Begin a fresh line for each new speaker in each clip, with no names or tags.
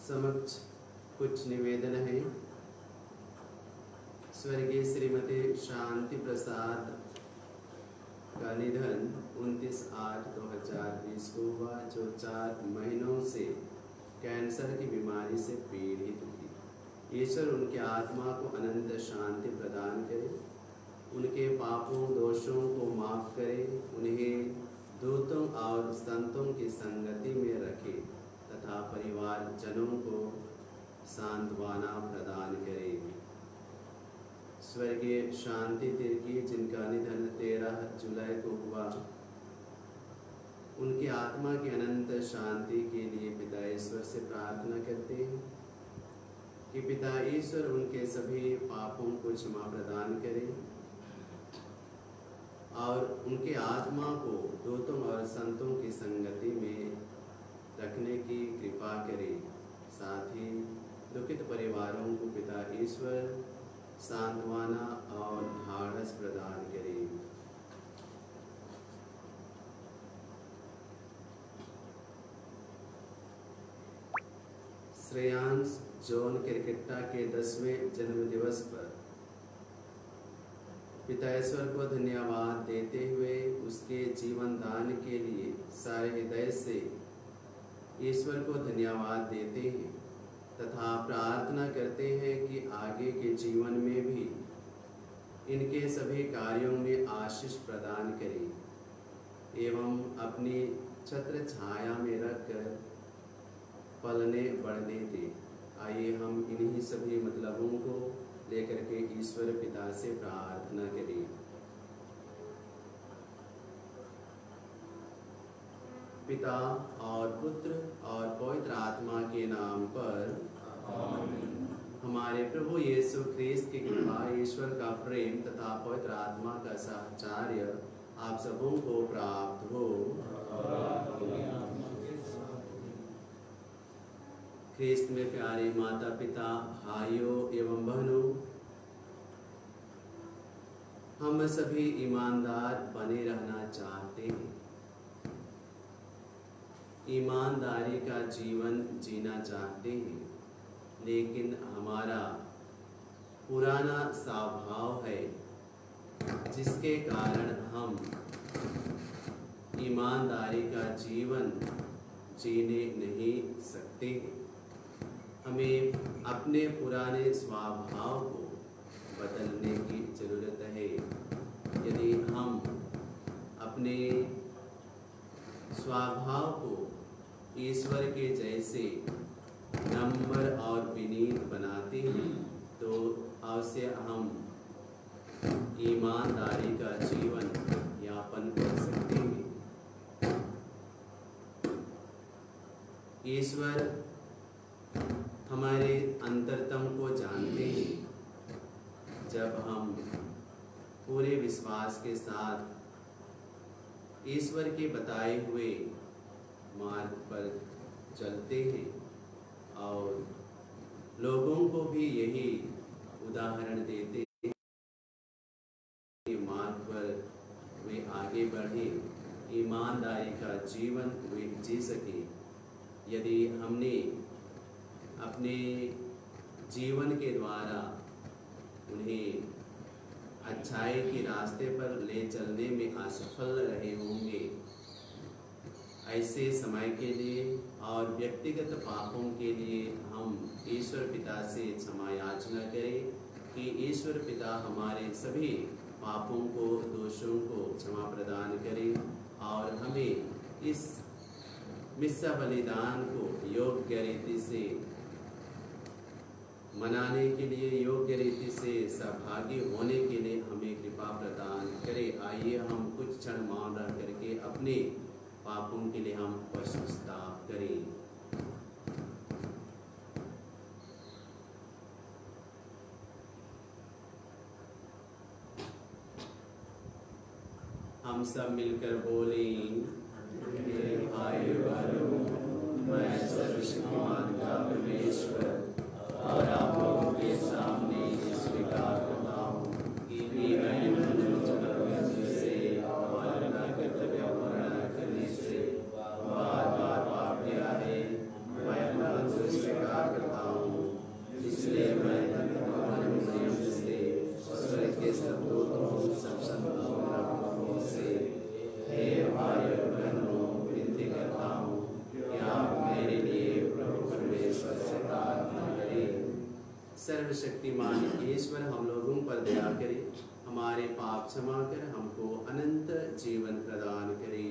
समक्ष कुछ निवेदन है। स्वर्गीय श्रीमती शांति प्रसाद का निधन 29/8/2020 को हुआ, जो 4 महीनों से कैंसर की बीमारी से पीड़ित थी। ईश्वर उनकी आत्मा को अनंत शांति प्रदान करे, उनके पापों दोषों को माफ करे, उन्हें दूतों और संतों की संगति में रखे तथा परिवार जनों को सांत्वना प्रदान करे। स्वर्गीय शांति तिर्की, जिनका निधन 13 जुलाई को हुआ, उनकी आत्मा की अनंत शांति के लिए पिता ईश्वर से प्रार्थना करते हैं कि पिता ईश्वर उनके सभी पापों को क्षमा प्रदान करे और उनके आत्मा को दूतों और संतों की संगति में रखने की कृपा करे। साथ ही दुखित परिवारों को पिता ईश्वर सांत्वना और ढाढ़स प्रदान करे। श्रेयांश जॉन किरकिट्टा के 10वें जन्मदिवस पर पिता ईश्वर को धन्यवाद देते हुए उसके जीवन दान के लिए सारे हृदय से ईश्वर को धन्यवाद देते हैं तथा प्रार्थना करते हैं कि आगे के जीवन में भी इनके सभी कार्यों में आशीष प्रदान करें एवं अपनी छत्र छाया में रखकर पलने बढ़ने दे। आइए हम इन्हीं सभी मतलबों को लेकर के ईश्वर पिता से प्रार्थना करें। पिता और पुत्र और पवित्र आत्मा के नाम पर आमीन। हमारे प्रभु यीशु ख्रीस्त की कृपा, ईश्वर का प्रेम तथा पवित्र आत्मा का साहचर्य आप सबों को प्राप्त हो। ख्रीस्त में प्यारे माता पिता, भाइयों एवं बहनों, हम सभी ईमानदार बने रहना चाहते हैं, ईमानदारी का जीवन जीना चाहते हैं, लेकिन हमारा पुराना स्वभाव है जिसके कारण हम ईमानदारी का जीवन जीने नहीं सकते हैं। हमें अपने पुराने स्वभाव को बदलने की जरूरत है। यदि हम अपने स्वभाव को ईश्वर के जैसे नम्र और विनीत बनाते हैं तो अवश्य हम ईमानदारी का जीवन यापन कर सकते हैं। ईश्वर हमारे अंतरतम को जानते हैं। जब हम पूरे विश्वास के साथ ईश्वर के बताए हुए मार्ग पर चलते हैं और लोगों को भी यही उदाहरण देते हैं कि मार्ग पर वे आगे बढ़े, ईमानदारी का जीवन वे जी सके। यदि हमने अपने जीवन के द्वारा उन्हें अच्छाई के रास्ते पर ले चलने में असफल रहे होंगे ऐसे समय के लिए और व्यक्तिगत पापों के लिए हम ईश्वर पिता से क्षमा याचना करें कि ईश्वर पिता हमारे सभी पापों को, दोषों को क्षमा प्रदान करें और हमें इस मिस्सा बलिदान को योग्य रीति से मनाने के लिए, योग्य रीति से सहभागी होने के लिए हमें कृपा प्रदान करे। आइए हम कुछ क्षण मौन रह करके अपने पापों के लिए हम पश्चाताप करें। हम सब मिलकर बोलें, हे भाई बहनों, मैं सर्वशक्तिमान का परमेश्वर और आप लोगों के सामने स्वीकार करता हूँ कि मैंने से और कर्तव्य पूरा करने से बार बार पाप किया है। मैं अपना दोष स्वीकार करता हूँ, इसलिए मैं नियम से स्वर्ग के सब दूतों, सब संतों से हे भाई और बहनों विनती करता हूँ कि आप मेरे लिए प्रभु परमेश्वर से प्रार्थना करें। सर्वशक्तिमान ईश्वर हम लोगों पर दया करे, हमारे पाप क्षमा कर हमको अनंत जीवन प्रदान करे।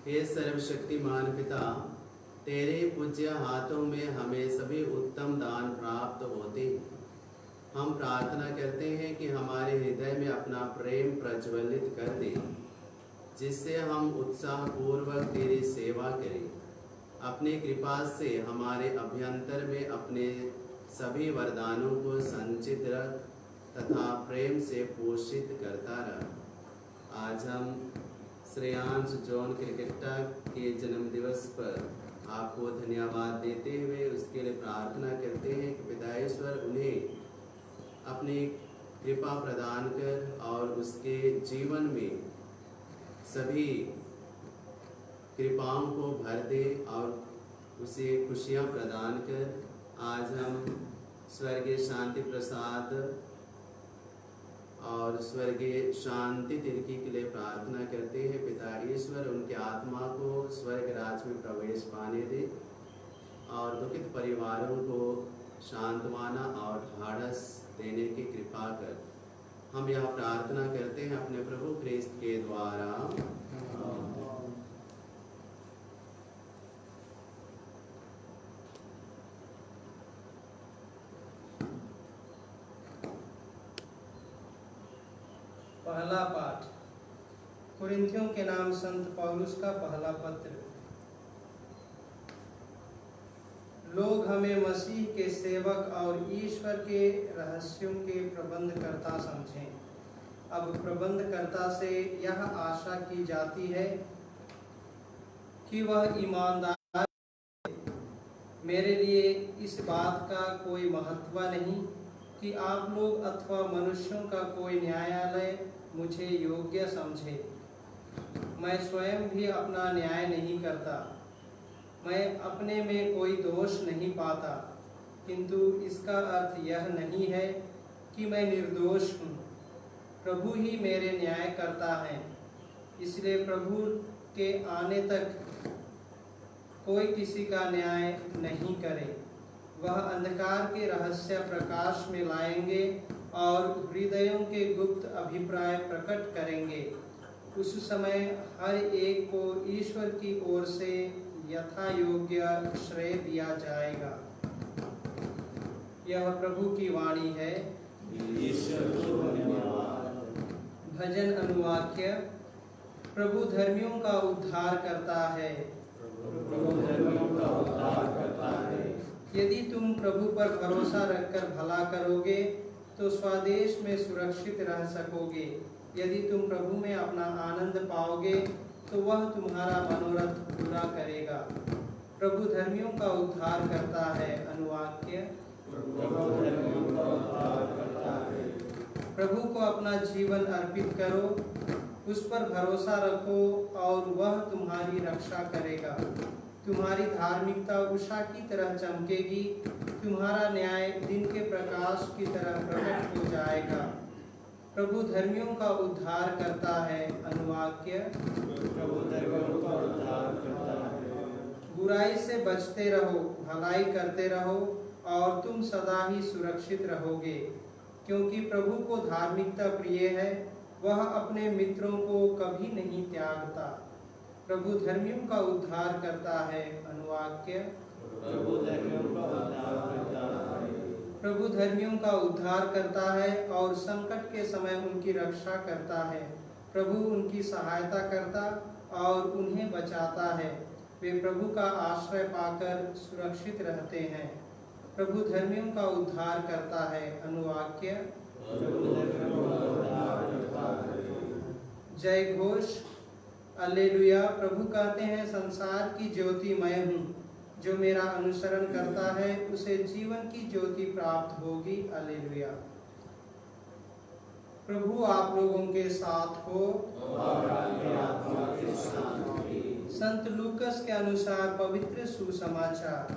हे सर्वशक्तिमान पिता, तेरे पूज्य हाथों में हमें सभी उत्तम दान प्राप्त होते हैं। हम प्रार्थना करते हैं कि हमारे हृदय में अपना प्रेम प्रज्वलित कर दे, जिससे हम उत्साह पूर्वक तेरी सेवा करें। अपनी कृपा से हमारे अभ्यंतर में अपने सभी वरदानों को संचित रख तथा प्रेम से पोषित करता रह। आज हम श्रेयांश जॉन क्रिकेटा के जन्म दिवस पर आपको धन्यवाद देते हुए उसके लिए प्रार्थना करते हैं कि पिता ईश्वर उन्हें अपनी कृपा प्रदान कर और उसके जीवन में सभी कृपाओं को भर दे और उसे खुशियां प्रदान कर। आज हम स्वर्गीय शांति प्रसाद और स्वर्गीय शांति तिर्की के लिए प्रार्थना करते हैं। पिता ईश्वर उनके आत्मा को स्वर्ग राज में प्रवेश पाने दे और दुखित परिवारों को सांत्वना और ढाढ़स देने की कृपा कर। हम यह प्रार्थना करते हैं अपने प्रभु ख्रिस्त के द्वारा।
पहला पाठ कुरिन्थियों के नाम संत पौलुस का पहला पत्र। लोग हमें मसीह के सेवक और ईश्वर के रहस्यों के प्रबंधकर्ता समझें। अब प्रबंधकर्ता से यह आशा की जाती है कि वह ईमानदार है। मेरे लिए इस बात का कोई महत्व नहीं कि आप लोग अथवा मनुष्यों का कोई न्यायालय मुझे योग्य समझे। मैं स्वयं भी अपना न्याय नहीं करता। मैं अपने में कोई दोष नहीं पाता, किंतु इसका अर्थ यह नहीं है कि मैं निर्दोष हूँ। प्रभु ही मेरे न्याय करता है। इसलिए प्रभु के आने तक कोई किसी का न्याय नहीं करे। वह अंधकार के रहस्य प्रकाश में लाएंगे और हृदयों के गुप्त अभिप्राय प्रकट करेंगे। उस समय हर एक को ईश्वर की ओर से यथा योग्य श्रेय दिया जाएगा। यह प्रभु की वाणी है।
ईश्वर को धन्यवाद।
भजन अनुवाक्य। प्रभु धर्मियों का उद्धार करता है।
प्रभु धर्मियों का उद्धार करता है।
यदि तुम प्रभु पर भरोसा रखकर भला करोगे तो स्वदेश में सुरक्षित रह सकोगे। यदि तुम प्रभु में अपना आनंद पाओगे तो वह तुम्हारा मनोरथ पूरा करेगा। प्रभु धर्मियों का उद्धार करता है। अनुवाक्य।
प्रभु धर्मियों का उद्धार करता है।
प्रभु को अपना जीवन अर्पित करो, उस पर भरोसा रखो और वह तुम्हारी रक्षा करेगा। तुम्हारी धार्मिकता उषा की तरह चमकेगी, तुम्हारा न्याय दिन के प्रकाश की तरह प्रकट हो जाएगा। प्रभु धर्मियों का उद्धार करता है। अनुवाक्य।
प्रभु धर्मियों का उद्धार करता है।
बुराई से बचते रहो, भलाई करते रहो और तुम सदा ही सुरक्षित रहोगे, क्योंकि प्रभु को धार्मिकता प्रिय है। वह अपने मित्रों को कभी नहीं त्यागता। प्रभु धर्मियों का उद्धार करता है। अनुवाक्य।
प्रभु धर्मियों का उद्धार करता है।
प्रभु धर्मियों का उद्धार करता है और संकट के समय उनकी रक्षा करता है। प्रभु उनकी सहायता करता और उन्हें बचाता है। वे प्रभु का आश्रय पाकर सुरक्षित रहते हैं। प्रभु धर्मियों का उद्धार करता है। अनुवाक्य।
प्रभु धर्मियों का उद्धार करता है।
जय घोष। alleluia। प्रभु कहते हैं, संसार की ज्योति मैं हूँ। जो मेरा अनुसरण करता है उसे जीवन की ज्योति प्राप्त होगी। alleluia। प्रभु आप लोगों के साथ हो
और आपके आत्मा के साथ भी।
संत लूकस के अनुसार पवित्र सुसमाचार।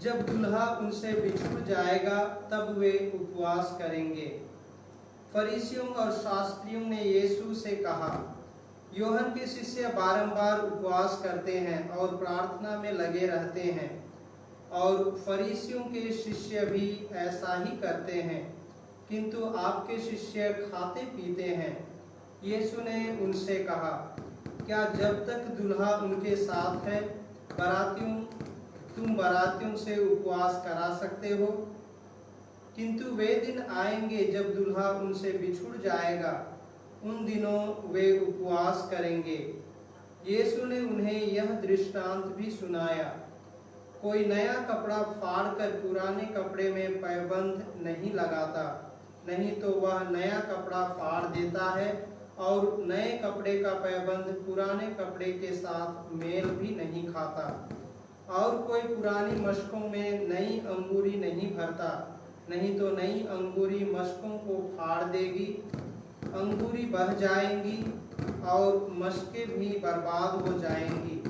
जब दुल्हा उनसे बिछुड़ जाएगा तब वे उपवास करेंगे। फरीसियों और शास्त्रियों ने यीशु से कहा, यूहन्ना के शिष्य बारंबार उपवास करते हैं और प्रार्थना में लगे रहते हैं, और फरीसियों के शिष्य भी ऐसा ही करते हैं, किंतु आपके शिष्य खाते पीते हैं। यीशु ने उनसे कहा, क्या जब तक दुल्हा उनके साथ है तुम बारातियों से उपवास करा सकते हो? किंतु वे दिन आएंगे जब दुल्हा उनसे बिछुड़ जाएगा, उन दिनों वे उपवास करेंगे। यीशु ने उन्हें यह दृष्टांत भी सुनाया, कोई नया कपड़ा फाड़कर पुराने कपड़े में पैबंद नहीं लगाता, नहीं तो वह नया कपड़ा फाड़ देता है और नए कपड़े का पैबंद पुराने कपड़े के साथ मेल भी नहीं खाता। और कोई पुरानी मशकों में नई अंगूरी नहीं भरता, नहीं तो नई अंगूरी मशकों को फाड़ देगी, अंगूरी बह जाएंगी और मशकें भी बर्बाद हो जाएंगी।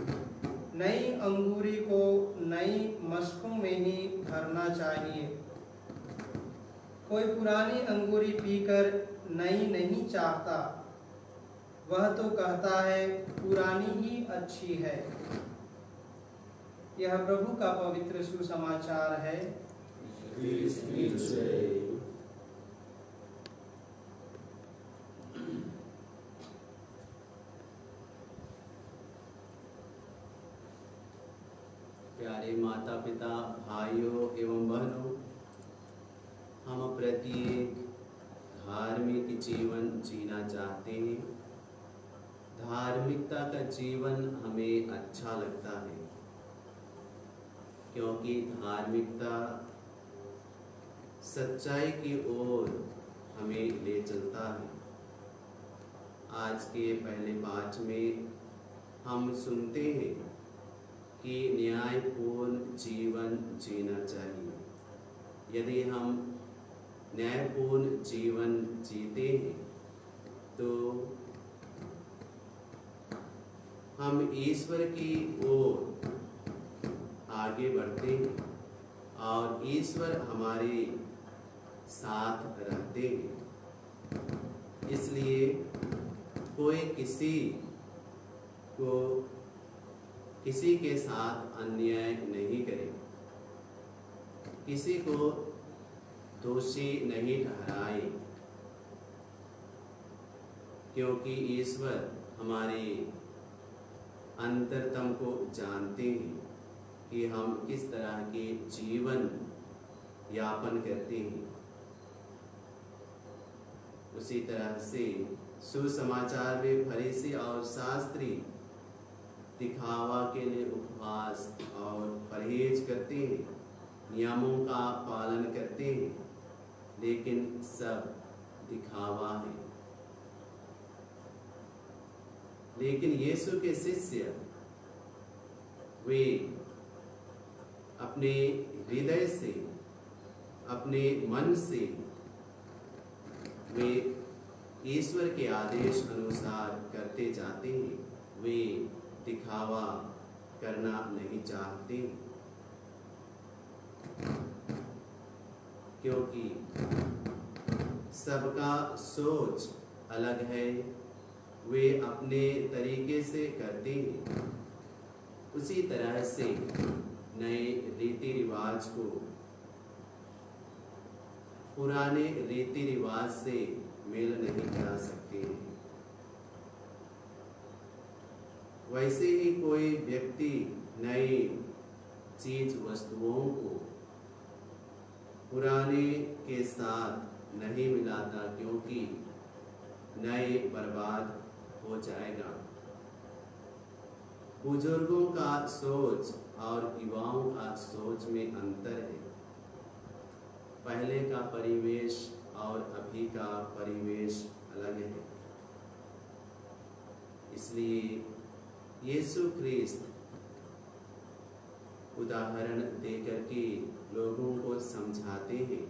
नई अंगूरी को नई मशकों में ही भरना चाहिए। कोई पुरानी अंगूरी पीकर नई नहीं चाहता, वह तो कहता है पुरानी ही अच्छी है। यह प्रभु का पवित्र सुसमाचार है।
Peace be today. प्यारे माता पिता, भाइयों एवं बहनों, हम प्रत्येक धार्मिक जीवन जीना चाहते हैं। धार्मिकता का जीवन हमें अच्छा लगता है, क्योंकि धार्मिकता सच्चाई की ओर हमें ले चलता है। आज के पहले पाठ में हम सुनते हैं कि न्यायपूर्ण जीवन जीना चाहिए। यदि हम न्यायपूर्ण जीवन जीते हैं तो हम ईश्वर की ओर आगे बढ़ते हैं और ईश्वर हमारे साथ रहते हैं। इसलिए कोई किसी के साथ अन्याय नहीं करे, किसी को दोषी नहीं ठहराए, क्योंकि ईश्वर हमारे अंतरतम को जानते हैं कि हम किस तरह के जीवन यापन करते हैं। उसी तरह से सुसमाचार में फरीसी और शास्त्री दिखावा के लिए उपवास और परहेज करते हैं, नियमों का पालन करते हैं, लेकिन सब दिखावा है। लेकिन यीशु के शिष्य वे अपने हृदय से, अपने मन से वे ईश्वर के आदेश अनुसार करते जाते हैं। वे दिखावा करना नहीं चाहते, क्योंकि सबका सोच अलग है। वे अपने तरीके से करते हैं। उसी तरह से नए रीति रिवाज को पुराने रीति रिवाज से मेल नहीं करा सकते हैं। वैसे ही कोई व्यक्ति नई चीज वस्तुओं को पुराने के साथ नहीं मिलाता, क्योंकि नए बर्बाद हो जाएगा। बुजुर्गों का सोच और युवाओं का सोच में अंतर है। पहले का परिवेश और अभी का परिवेश अलग है। इसलिए यीशु ख्रिस्त उदाहरण देकर के लोगों को समझाते हैं।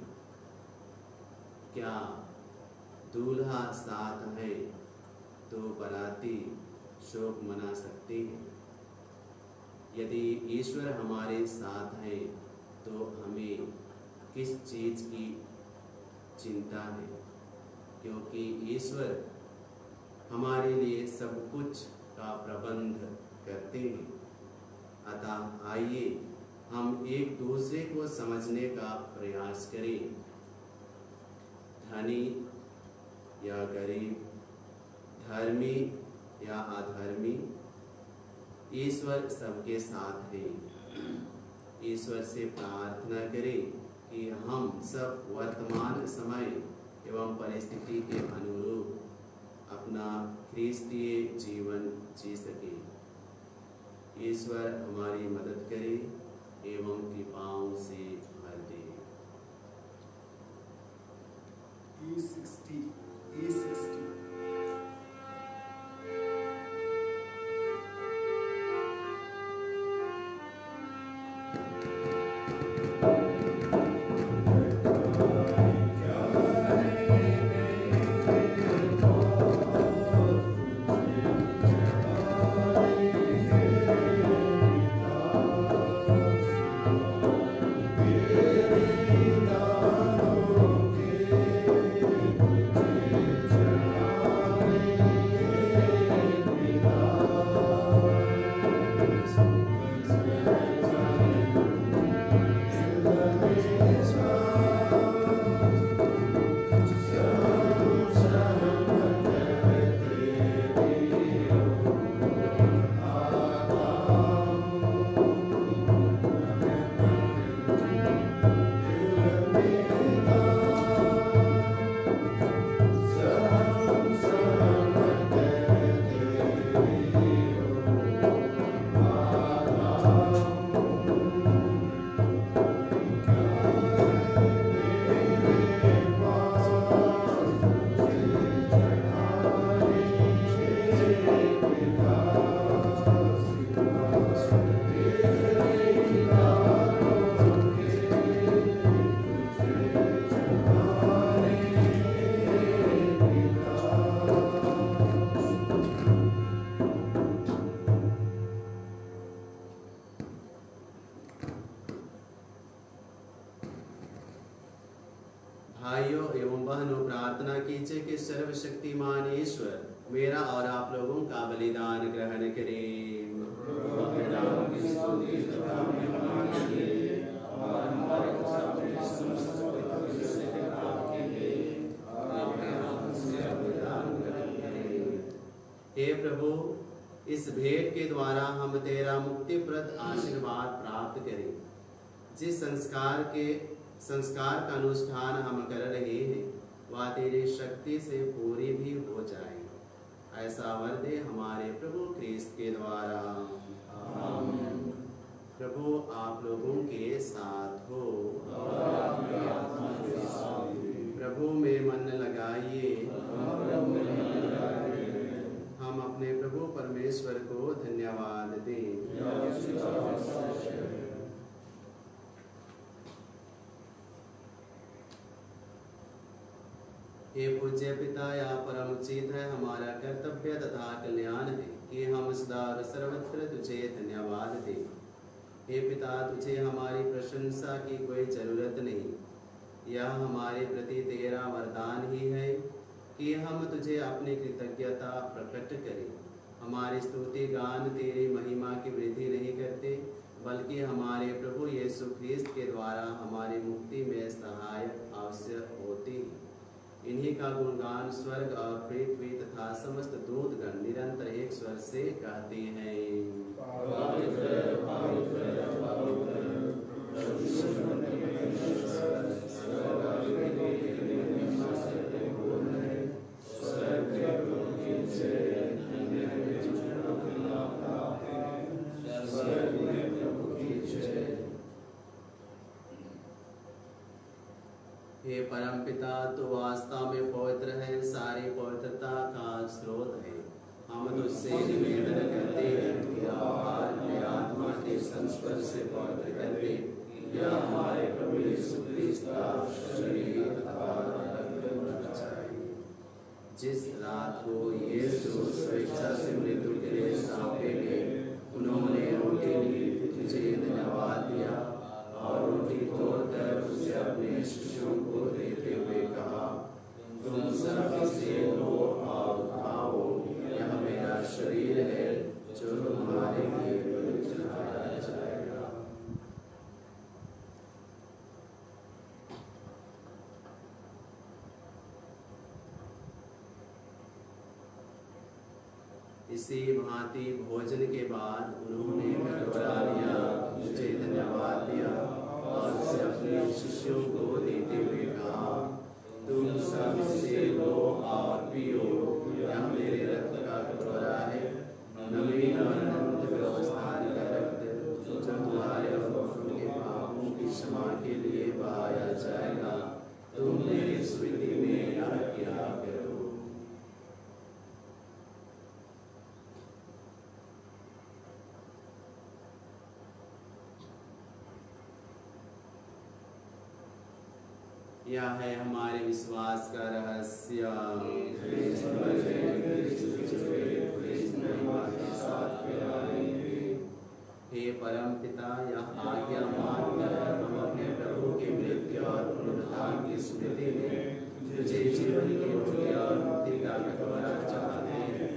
क्या दूल्हा साथ है तो बाराती शोक मना सकते हैं? यदि ईश्वर हमारे साथ है तो हमें किस चीज की चिंता है? क्योंकि ईश्वर हमारे लिए सब कुछ का प्रबंध करते हैं। अतः आइए हम एक दूसरे को समझने का प्रयास करें। धनी या गरीब, धर्मी या अधर्मी, ईश्वर सबके साथ है। ईश्वर से प्रार्थना करें कि हम सब वर्तमान समय एवं परिस्थिति के अनुरूप अपना ख्रिस्तीय जीवन जी सके। ईश्वर हमारी मदद करे एवं कृपाओं से भर दे। E60
Thank you.
नीचे के सर्वशक्तिमान ईश्वर मेरा और आप लोगों का बलिदान ग्रहण करें। अपने नाम की स्तुति तथा महिमा के लिए और हमारे सामने समस्त पवित्र से पाप के लिए आपके हाथ से बलिदान ग्रहण करें। हे प्रभु, इस भेंट के द्वारा हम तेरा मुक्तिप्रद आशीर्वाद प्राप्त करें। जिस संस्कार का अनुष्ठान हम कर रहे हैं वह तेरी शक्ति से पूरी भी हो जाए, ऐसा वर दे हमारे प्रभु क्रिस्त के द्वारा। आमीन। प्रभु आप लोगों के साथ हो और आपके आत्मा के साथ भी। प्रभु में मन लगाइए। हम अपने प्रभु परमेश्वर को धन्यवाद दें। हे पूज्य पिता, या परम उचित है, हमारा कर्तव्य तथा कल्याण है कि हम सदा और सर्वत्र तुझे धन्यवाद दें। हे पिता, तुझे हमारी प्रशंसा की कोई जरूरत नहीं। यह हमारे प्रति तेरा वरदान ही है कि हम तुझे अपनी कृतज्ञता प्रकट करें। हमारी स्तुति गान तेरी महिमा की वृद्धि नहीं करते, बल्कि हमारे प्रभु यीशु ख्रीस्त के द्वारा हमारी मुक्ति में सहायक आवश्यक होती है। इन्हीं का गुणगान स्वर्ग और पृथ्वी तथा समस्त दूतगण निरंतर एक स्वर से कहते हैं। हे परम पिता, तो वास्तव में पवित्र है, सारी पवित्रता का स्रोत है। हम तुझसे निवेदन करते हैं कि आप अपने आत्मा के संस्पर्श से पवित्र करते या हमारे प्रभु यीशु ख्रीस्त का शरीर तथा रक्त होना चाहिए। जिस रात को यीशु स्वेच्छा से मृत्यु के लिए सौंपे गए, उन्होंने रोटी ली, तुझे धन्यवाद दिया और रोटी तोड़कर उसे अपने शिष्यों को देते हुए कहा, तुम सब इसे लो और खाओ, यह मेरा शरीर है जो तुम्हारे लिए बलि चढ़ाया जाएगा। इसी भांति भोजन के बाद उन्होंने कटोरा लिया, मुझे धन्यवाद दिया और उसे अपने शिष्यों को देते हुए कहा, तुम सब इसे लो और पियो, यह मेरे रक्त का कटोरा है, नवीन और अनंत व्यवस्थान का रक्त जो तुम्हारे और बहुतों के पापों की क्षमा के लिए बहाया जाएगा। तुम मेरी स्मृति में यह किया करो। यह है हमारे विश्वास का रहस्य। हे परम पिता, यह आज्ञा मानकर हम अपने प्रभु के मृत्यु और पुनरुत्थान की स्मृति में तुझे जीवन की रोटी और मुक्ति का कटोरा चाहते हैं।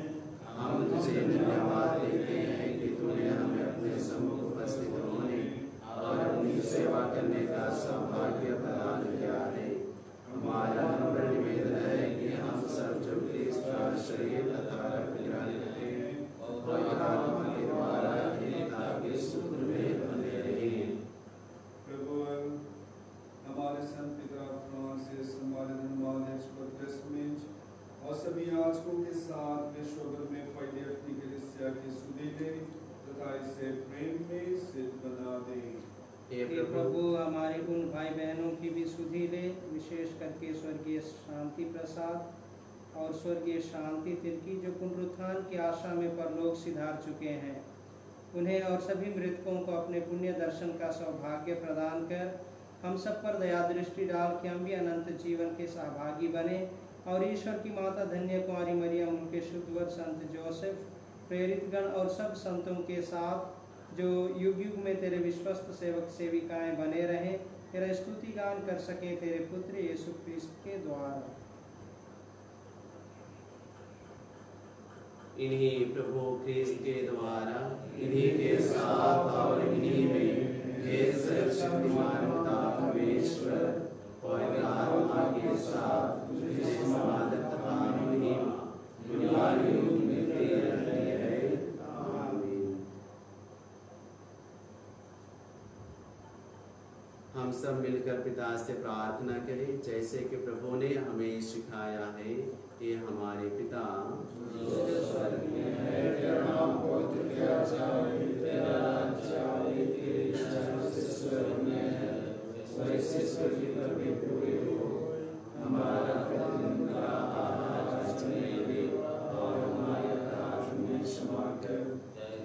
हम तुझे धन्यवाद देते हैं कि तूने हमें अपने सम्मुख उपस्थित होने और अपनी सेवा करने का सौभाग्य प्रदान किया है। हमारा नम्र निवेदन है कि हम सब जो क्रिस्त का शरीर तथा रक्त ग्रहण करते हैं और आत्मा के द्वारा एकता के सूत्र में बंधे रहें।
प्रभु हमारे संत पिता फ्रांसिस, हमारे धन्यवाद और सभी याजकों के साथ विश्वभर में फैले अपनी कलीसिया की सुधि ले तथा इसे प्रेम में सिद्ध बना दे।
हे प्रभु, हमारे उन भाई बहनों की भी सुधि ले, विशेष करके स्वर्गीय शांति प्रसाद और स्वर्गीय शांति तिर्की जो पुनरुत्थान की आशा में परलोक सिधार चुके हैं। उन्हें और सभी मृतकों को अपने पुण्य दर्शन का सौभाग्य प्रदान कर हम सब पर दया दृष्टि डाल के हम भी अनंत जीवन के सहभागी बने और ईश्वर की माता धन्य कुमारी मरियम, उनके शुद्धवर संत जोसेफ, प्रेरित गण और सब संतों के साथ जो युग युग में तेरे विश्वस्त सेवक सेविकाएं बने रहें, तेरा स्तुति गान कर सके तेरे पुत्र यीशु ख्रीस्त के द्वारा।
इन्हीं प्रभु ख्रिस्त के द्वारा, इन्हीं के साथ और इन्हीं में हे सर्वशक्तिमान पिता परमेश्वर, पवित्र आत्मा के साथ तुझे समानता तथा महिमा दुनियावी युग मिलती रहती है। आमीन। हम सब मिलकर पिता से प्रार्थना करें, जैसे कि प्रभु ने हमें सिखाया है। ये हमारे पिता जो स्वर्ग में है, तेरा नाम पवित्र किया जाए, तेरा राज्य आए, तेरी इच्छा जैसे स्वर्ग में है वैसे पृथ्वी पर भी पूरी हो। हमारा प्रतिदिन का आहार आज हमें दे और हमारे अपराध हमें क्षमा कर,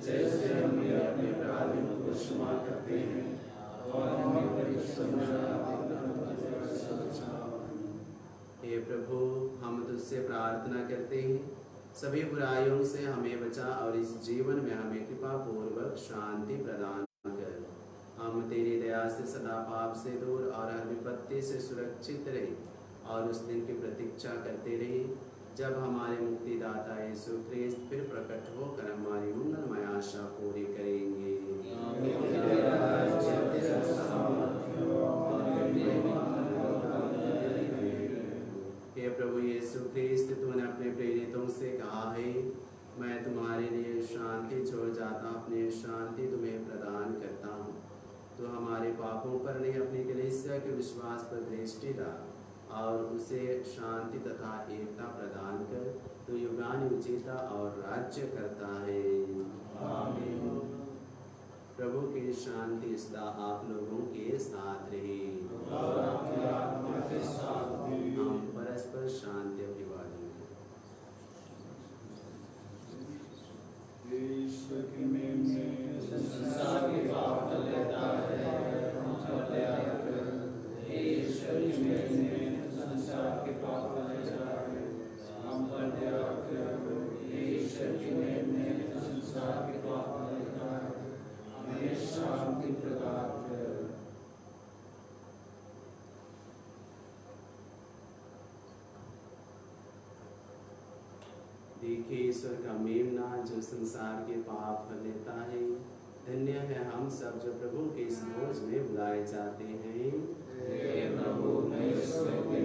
जैसे हम भी अपने अपराधियों को क्षमा करते हैं, और हमें परीक्षा में न डालना, हे प्रभु, हम तुझसे प्रार्थना करते हैं, सभी बुराइयों से हमें बचा और इस जीवन में हमें कृपा पूर्वक शांति प्रदान कर। हम तेरी दया से सदा पाप से दूर और हर विपत्ति से सुरक्षित रहे और उस दिन की प्रतीक्षा करते रहे जब हमारे मुक्तिदाता यीशु ख्रिस्त फिर प्रकट होकर हमारी मंगलमय आशा पूरी करेंगे। हे प्रभु यीशु ख्रिस्त, तूने अपने प्रेरितों से कहा है, मैं तुम्हारे लिए शांति छोड़ जाता, अपनी शांति तुम्हें प्रदान करता हूँ। तो हमारे पापों पर नहीं, अपनी कलीसिया के विश्वास पर दृष्टि डाल और उसे शांति तथा एकता प्रदान कर। तो युगानुयुग जीता और राज्य करता है। आमीन। प्रभु की शांति सदा आप लोगों के साथ रहे। हम परस्पर शांति अभिवादन
शांति प्रदान कर।
देखिए ईश्वर का मेमना जो संसार के पाप कर लेता है। धन्य है हम सब जो प्रभु के इस भोज में बुलाए जाते हैं।
हे प्रभु, मैं ईश्वर के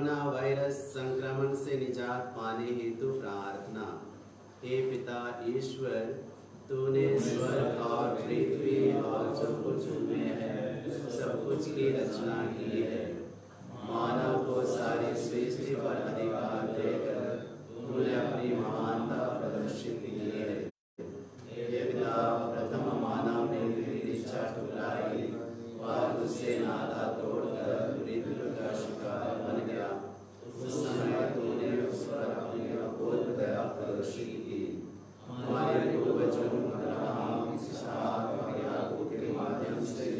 कोरोना वायरस संक्रमण से निजात पाने हेतु प्रार्थना। हे पिता ईश्वर, तूने स्वर्ग और पृथ्वी और जो कुछ उनमें है सब कुछ की रचना की है। मानव को सारी सृष्टि पर अधिकार देकर तूने अपनी महानता प्रदर्शित की है। हे पिता, प्रथम मानव ने तेरी इच्छा ठुकराई और उससे नाता तोड़कर मृत्यु का शिकार बन गया। उस समय तूने उस पर अपनी अपूर्व दया प्रदर्शित की। हमारे पूर्वजों अब्राहम, इसहाक और याकूब के माध्यम से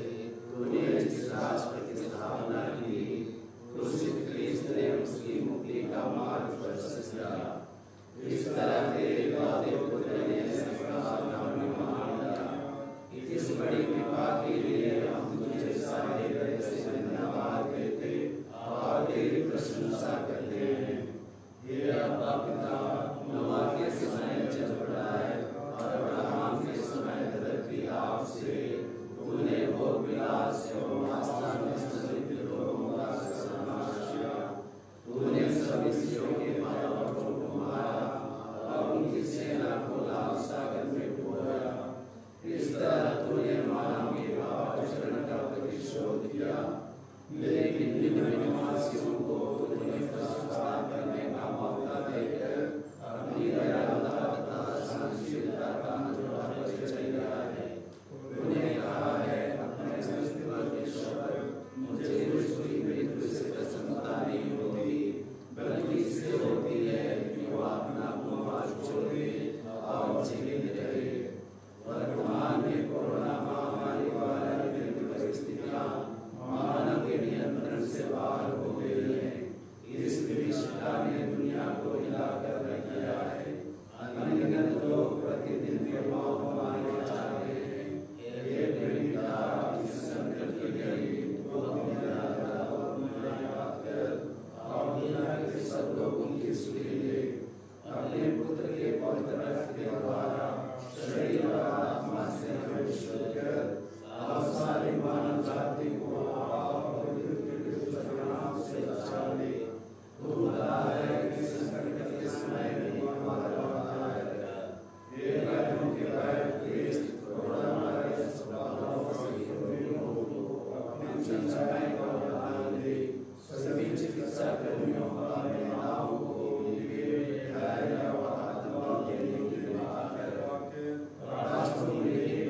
तूने जिस राष्ट्र की स्थापना की, क्रूसित क्रिस्त ने उसकी मुक्ति का मार्ग प्रशस्त किया। इस तरह तेरे वादे पुत्र ने संसार का निर्माण किया। इस बड़ी कृपा के लिए हम तुझे सारे हृदय से धन्यवाद देते और तेरी प्रशंसा करते हैं। हे अब्बा पिता, नोआ के समय जल पड़ा है और अब्राहम के समय धरती आग से तूने भोग विलास एवं आस्था में संलिप्त लोगों का सर्वनाश किया। तूने सब स्त्रियों के माता-पिता को मारा और उनकी सेना को लाल सागर में डुबोया। इस तरह तूने मानव के पापाचरण का प्रतिशोध किया, लेकिन निन्नवे निवासियों को तूने पश्चाताप करने का मौका देकर अपनी दयालुता तथा सहनशीलता का अनूठा परिचय दिया है। तूने कहा है, अपने अस्तित्व के शपथ, मुझे दूसरी मृत्यु से प्रसन्नता नहीं होती, बल्कि इससे होती है कि वह अपना भूभाग छोड़े और जीवित रहे। वर्तमान में कोरोना महामारी द्वारा विभिन्न परिस्थितियां मानव के नियंत्रण से बाहर हो गई हैं। इस विभीषिका ने दुनिया को हिलाकर रख दिया है। अनगिनत लोग प्रतिदिन बेमौत मारे जा रहे हैं। हे पिता, इस संकट के घड़ी तू अपने दयालुता और मुझे याद कर और दुनिया के सब लोगों की सुधि ले। अपने पुत्र के पवित्र रक्त के द्वारा शरीर और आत्मा से हमें शुद्ध कर और सारी मानव जाति को पाप और मृत्यु के दुष्परिणाम से बचा ले। तू भला है कि संकट के समय में हमारा उद्धार कर। हे बैरों के बैर क्रिस्त, कोरोना वायरस प्रभाव से रोगियों को अपनी चर्चाएं का वरदान दे। सभी चिकित्सा कर्मियों और नेताओं को धैर्य और आत्मा देने की कृपा कर। राष्ट्रों में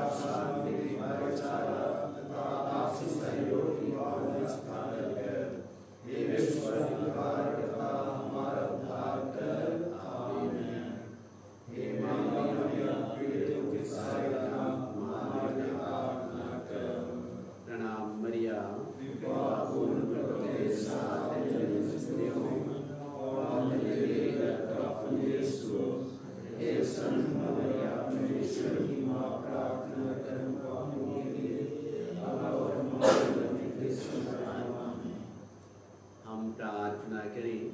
शांति, भाईचारा तथा आपसी सहयोग की भावना स्थापित कर। हे विश्व उद्धारकर्ता, हमारा उद्धार कर। आमीन। हे मानवीय पीड़ितों की सहायता हमारे लिए प्रार्थना कर। प्रणाम मरिया, कृपा पूर्ण प्रभु तेरे साथ है, जन्म स्त्रियों और तेरे गर्भ का फल यीशु। हे संत मरिया, ईश्वर की माँ, प्रार्थना कर पापों के लिए अब और हमारे मरने के समय। हम प्रार्थना करें।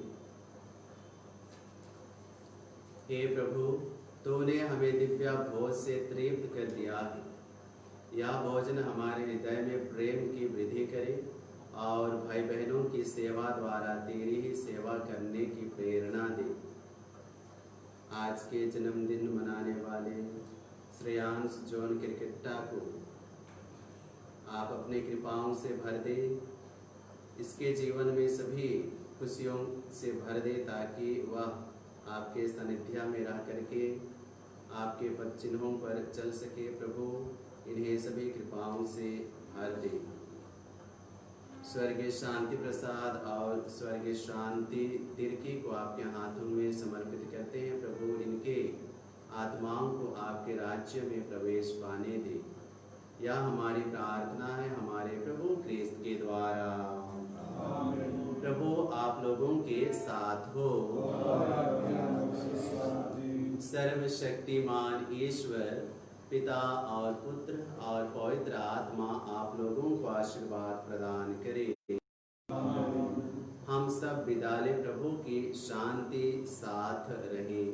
हे प्रभु, तूने हमें दिव्य भोज से तृप्त कर दिया है। यह भोजन हमारे हृदय में प्रेम की वृद्धि करे और भाई बहनों की सेवा द्वारा तेरी ही सेवा करने की प्रेरणा दे। आज के जन्मदिन मनाने वाले श्रेयांश जॉन क्रिकेटा को आप अपने कृपाओं से भर दे, इसके जीवन में सभी खुशियों से भर दे, ताकि वह आपके सानिध्य में रह करके आपके पद चिन्हों पर चल सके। प्रभु, इन्हें सभी कृपाओं से भर दे। स्वर्गीय शांति प्रसाद और स्वर्गीय शांति तिरकी को आपके हाथों में समर्पित करते हैं। प्रभु, इनके आत्माओं को आपके राज्य में प्रवेश पाने दे। यह हमारी प्रार्थना है हमारे प्रभु क्रिस्त के द्वारा। प्रभु आप लोगों के साथ हो। सर्वशक्तिमान ईश्वर पिता और पुत्र और पवित्र आत्मा आप लोगों को आशीर्वाद प्रदान करे। हम सब विदा लें। प्रभु की शांति साथ रहे।